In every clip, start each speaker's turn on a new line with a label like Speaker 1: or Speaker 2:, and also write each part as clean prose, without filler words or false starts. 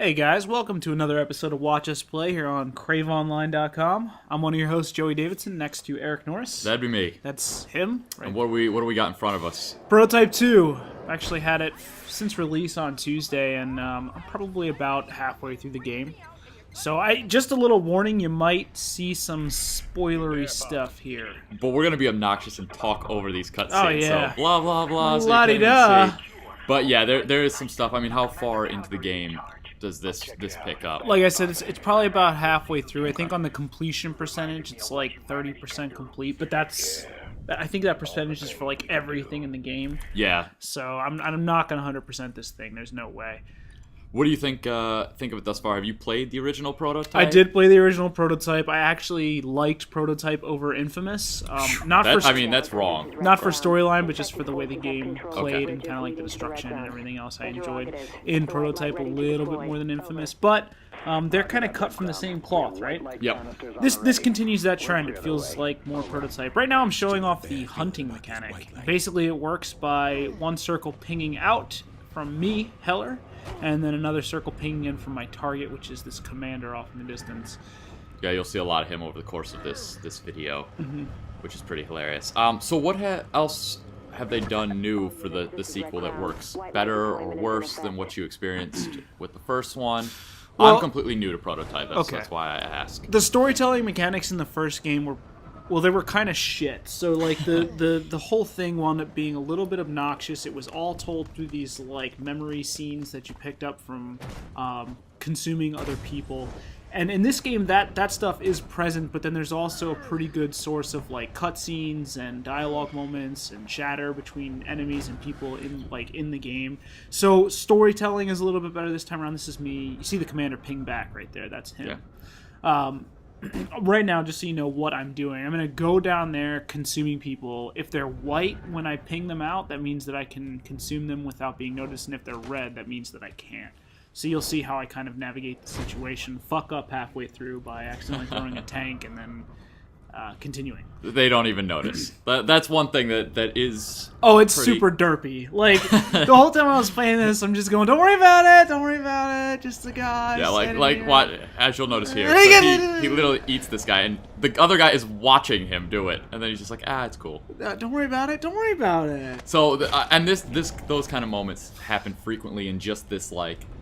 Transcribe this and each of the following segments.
Speaker 1: Hey guys, welcome to another episode of Watch Us Play here on craveonline.com. I'm one of your hosts, Joey Davidson, next to Eric Norris.
Speaker 2: That'd be me.
Speaker 1: That's him. Right.
Speaker 2: And what do we got in front of us?
Speaker 1: Prototype 2. I've actually had it since release on Tuesday, and I'm probably about halfway through the game. So just a little warning, you might see some spoilery stuff here.
Speaker 2: But we're going to be obnoxious and talk over these cutscenes.
Speaker 1: Oh, yeah.
Speaker 2: So blah, blah, blah. So
Speaker 1: La-di-da.
Speaker 2: But yeah, there is some stuff. I mean, how far into the game does this pick up?
Speaker 1: Like I said, it's probably about halfway through. I think on the completion percentage, it's like 30% complete. But I think that percentage is for like everything in the game.
Speaker 2: Yeah.
Speaker 1: So I'm not gonna 100% this thing. There's no way.
Speaker 2: What do you think of it thus far? Have you played the original Prototype?
Speaker 1: I did play the original Prototype. I actually liked Prototype over Infamous.
Speaker 2: That's wrong.
Speaker 1: Not for storyline, but just for the way the game played and kind of like the destruction and everything else. I enjoyed in Prototype a little bit more than Infamous, but they're kind of cut from the same cloth, right?
Speaker 2: Yep.
Speaker 1: This continues that trend. It feels like more Prototype. Right now I'm showing off the hunting mechanic. Basically it works by one circle pinging out from me, Heller, and then another circle pinging in from my target, which is this commander off in the distance.
Speaker 2: Yeah, you'll see a lot of him over the course of this video, which is pretty hilarious. So what else have they done new for the sequel that works better or worse than what you experienced with the first one? Well, I'm completely new to Prototype, that's why I ask.
Speaker 1: The storytelling mechanics in the first game were kind of shit. So like the whole thing wound up being a little bit obnoxious. It was all told through these like memory scenes that you picked up from consuming other people. And in this game, that stuff is present, but then there's also a pretty good source of like cutscenes and dialogue moments and chatter between enemies and people in the game. So storytelling is a little bit better this time around. This is me. You see the commander ping back right there. That's him. Yeah. Right now, just so you know what I'm doing, I'm going to go down there consuming people. If they're white when I ping them out, that means that I can consume them without being noticed, and if they're red, that means that I can't. So you'll see how I kind of navigate the situation, fuck up halfway through by accidentally throwing a tank, and then continuing.
Speaker 2: They don't even notice. That's one thing that is...
Speaker 1: Oh, it's super derpy. Like, the whole time I was playing this, I'm just going, don't worry about it, just a guy.
Speaker 2: Yeah, like what, as you'll notice here, so he literally eats this guy, and the other guy is watching him do it, and then he's just like, it's cool.
Speaker 1: Don't worry about it. So,
Speaker 2: those kind of moments happen frequently in just this,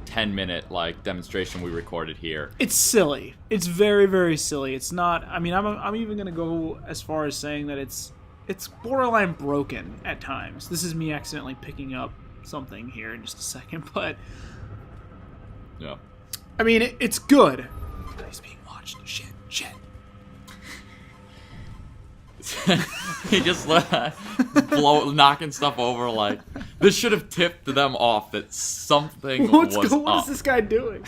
Speaker 2: 10-minute demonstration we recorded here.
Speaker 1: It's silly. It's very, very silly. It's not. I mean, I'm even gonna go as far as saying that it's borderline broken at times. This is me accidentally picking up something here in just a second, but
Speaker 2: yeah.
Speaker 1: I mean, it's good. He's being watched. Shit.
Speaker 2: He just knocking stuff over. This should have tipped them off that something was up.
Speaker 1: What is this guy doing?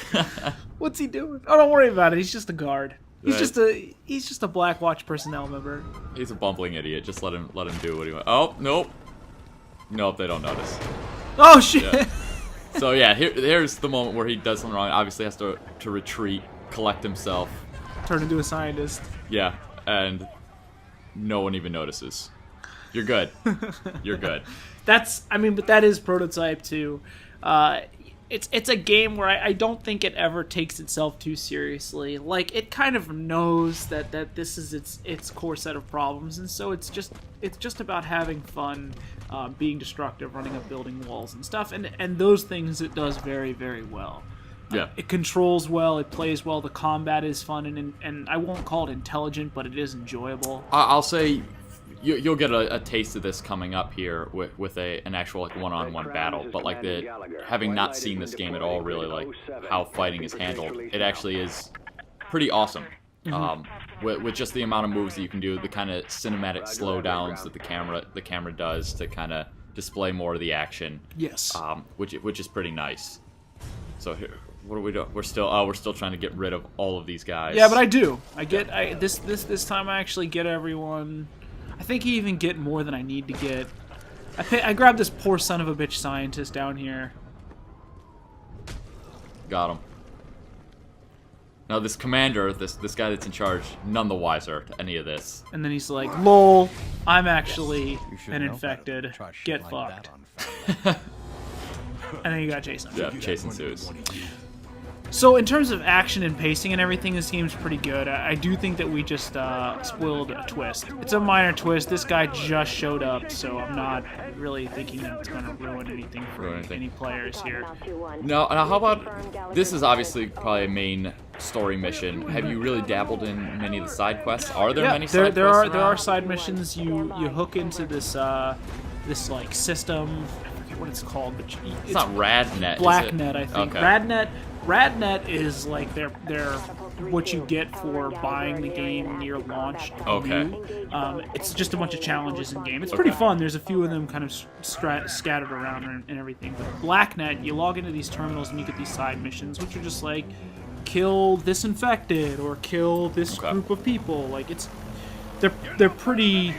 Speaker 1: What's he doing? Oh, don't worry about it. He's just a guard. He's just a Black Watch personnel member.
Speaker 2: He's a bumbling idiot. Just let him do what he wants. Oh, nope. Nope, they don't notice.
Speaker 1: Oh shit.
Speaker 2: Yeah. So yeah, here's the moment where he does something wrong. Obviously has to retreat, collect himself,
Speaker 1: turn into a scientist.
Speaker 2: Yeah, and no one even notices. You're good. You're good.
Speaker 1: But that is Prototype 2. It's a game where I don't think it ever takes itself too seriously. Like, it kind of knows that this is its core set of problems, and so it's just about having fun, being destructive, running up building walls and stuff, and those things it does very, very well.
Speaker 2: Yeah.
Speaker 1: It controls well, it plays well, the combat is fun, and I won't call it intelligent, but it is enjoyable.
Speaker 2: I'll say you'll get a taste of this coming up here with an actual one-on-one battle, but having not seen this game at all, really how fighting is handled, it actually is pretty awesome. With just the amount of moves that you can do, the kind of cinematic slowdowns that the camera does to kind of display more of the action.
Speaker 1: Yes.
Speaker 2: Which is pretty nice. So here, what are we doing? We're still trying to get rid of all of these guys.
Speaker 1: Yeah, but I do. This time I actually get everyone. I think I even get more than I need to get. I grabbed this poor son of a bitch scientist down here.
Speaker 2: Got him. Now this commander, this guy that's in charge, none the wiser to any of this.
Speaker 1: And then he's like, "Lol, I'm actually an infected. Get fucked." And then you got Jason.
Speaker 2: Yeah, chase ensues.
Speaker 1: So in terms of action and pacing and everything, this game's pretty good. I do think that we just spoiled a twist. It's a minor twist. This guy just showed up, so I'm not really thinking that it's going to ruin anything for any players here.
Speaker 2: Now, how about, this is obviously probably a main story mission. Have you really dabbled in many of the side quests? Are there many side quests?
Speaker 1: There are side missions. You hook into this this like system. I forget what it's called, but
Speaker 2: it's not Radnet.
Speaker 1: Blacknet, I think.
Speaker 2: Okay.
Speaker 1: Radnet is like they're what you get for buying the game near launch.
Speaker 2: Okay.
Speaker 1: It's just a bunch of challenges in game. It's pretty fun. There's a few of them kind of scattered around and everything. But Blacknet, you log into these terminals and you get these side missions, which are just like kill this infected or kill this group of people. Like they're pretty.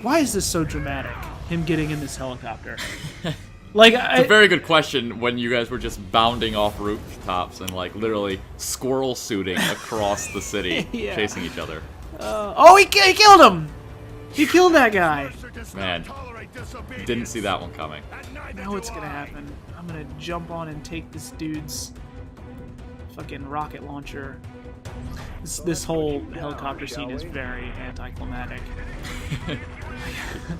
Speaker 1: Why is this so dramatic? Him getting in this helicopter. Like,
Speaker 2: it's a very good question when you guys were just bounding off rooftops and like literally squirrel suiting across the city, chasing each other.
Speaker 1: He killed him! He killed that guy!
Speaker 2: Man, didn't see that one coming.
Speaker 1: I know what's gonna happen. I'm gonna jump on and take this dude's fucking rocket launcher. This whole helicopter scene is very anticlimactic.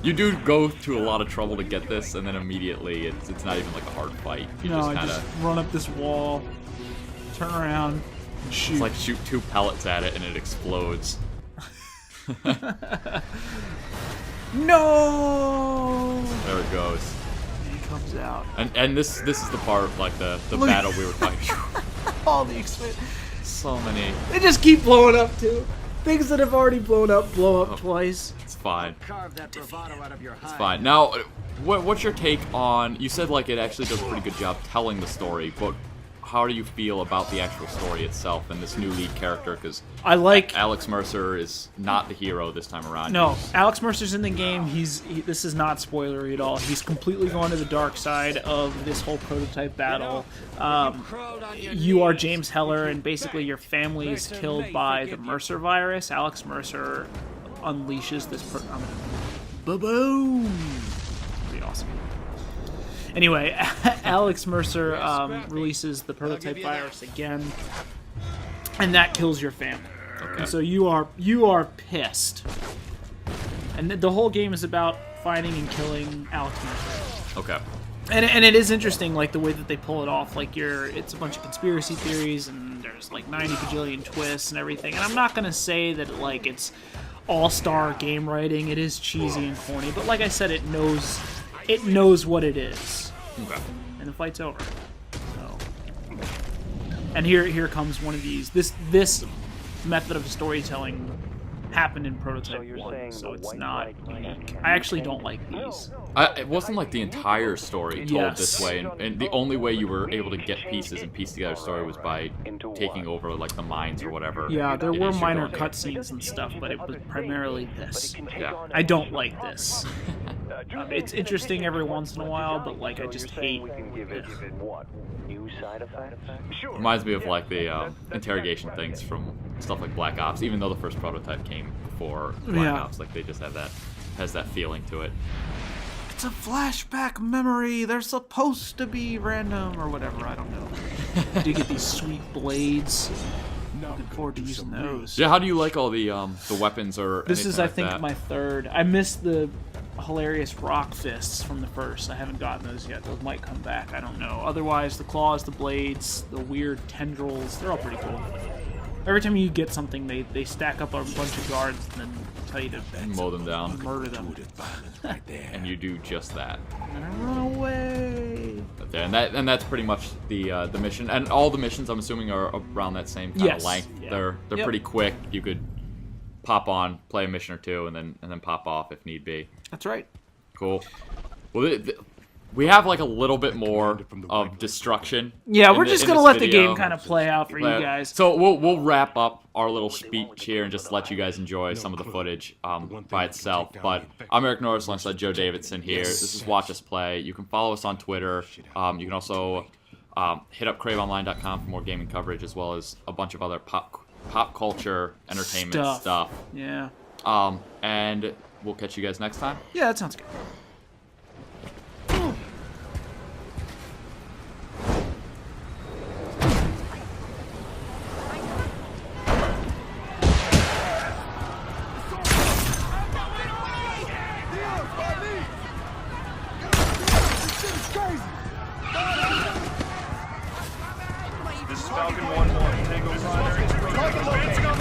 Speaker 2: You do go to a lot of trouble to get this, and then immediately it's not even like a hard fight. You
Speaker 1: I just run up this wall, turn around, and shoot.
Speaker 2: It's like shoot 2 pellets at it and it explodes.
Speaker 1: No!
Speaker 2: There it goes.
Speaker 1: And he comes out.
Speaker 2: And this is the part, like the battle we were talking about.
Speaker 1: All the expense.
Speaker 2: So many.
Speaker 1: They just keep blowing up too. Things that have already blown up blow up twice.
Speaker 2: It's fine. It's fine. Now, what's your take on? You said like it actually does a pretty good job telling the story, but how do you feel about the actual story itself and this new lead character? Because
Speaker 1: I like
Speaker 2: Alex Mercer is not the hero this time around.
Speaker 1: No, Alex Mercer's in the game. This is not spoilery at all. He's completely gone to the dark side of this whole prototype battle. You are James Heller, and basically your family is killed by the Mercer virus. Alex Mercer unleashes this. Ba-boom! Pretty awesome. Anyway, Alex Mercer releases the prototype virus again, and that kills your family. Okay. And so you are pissed. And the whole game is about finding and killing Alex Mercer.
Speaker 2: Okay.
Speaker 1: And it is interesting, like the way that they pull it off. Like it's a bunch of conspiracy theories, and there's like 90 bajillion twists and everything. And I'm not gonna say that like it's all-star game writing. It is cheesy and corny, but like I said, it knows what it is.
Speaker 2: Okay.
Speaker 1: And the fight's over. So, and here comes one of these. This method of storytelling happened in Prototype 1, so it's not unique. I actually don't like these.
Speaker 2: It wasn't like the entire story told this way, and the only way you were able to get pieces and piece together a story was by taking over like the mines or whatever.
Speaker 1: Yeah, there were minor cutscenes and stuff, but it was primarily this.
Speaker 2: Yeah.
Speaker 1: I don't like this. It's interesting every once in a while, but like I just hate it.
Speaker 2: Reminds me of like the interrogation things from stuff like Black Ops, even though the first prototype came before Black Ops, like they just has that feeling to it.
Speaker 1: It's a flashback memory. They're supposed to be random or whatever. I don't know. Do you get these sweet blades? Looking forward to using those.
Speaker 2: Yeah, how do you like all the weapons or
Speaker 1: this is, I think,
Speaker 2: that?
Speaker 1: my third. I missed the hilarious rock fists from the first. I haven't gotten those yet. Those might come back. I don't know. Otherwise, the claws, the blades, the weird tendrils, they're all pretty cool. Every time you get something, they stack up a bunch of guards and then tell you to
Speaker 2: mow them down,
Speaker 1: murder them.
Speaker 2: And you do just that.
Speaker 1: And I run away.
Speaker 2: But there, and that's pretty much the mission. And all the missions, I'm assuming, are around that same kind of length. Yeah. They're pretty quick. You could pop on, play a mission or two, and then pop off if need be.
Speaker 1: That's right.
Speaker 2: Cool. Well, we have like a little bit more of destruction.
Speaker 1: Yeah, we're just gonna let the game kind of play out for you guys.
Speaker 2: So we'll wrap up our little speech here and just let you guys enjoy some of the footage by itself. But I'm Eric Norris alongside Joe Davidson here. This is Watch Us Play. You can follow us on Twitter. You can also hit up craveonline.com for more gaming coverage, as well as a bunch of other pop culture entertainment stuff.
Speaker 1: Yeah.
Speaker 2: And we'll catch you guys next time.
Speaker 1: Yeah, that sounds good.
Speaker 3: Falcon 1-1, Tango Primary.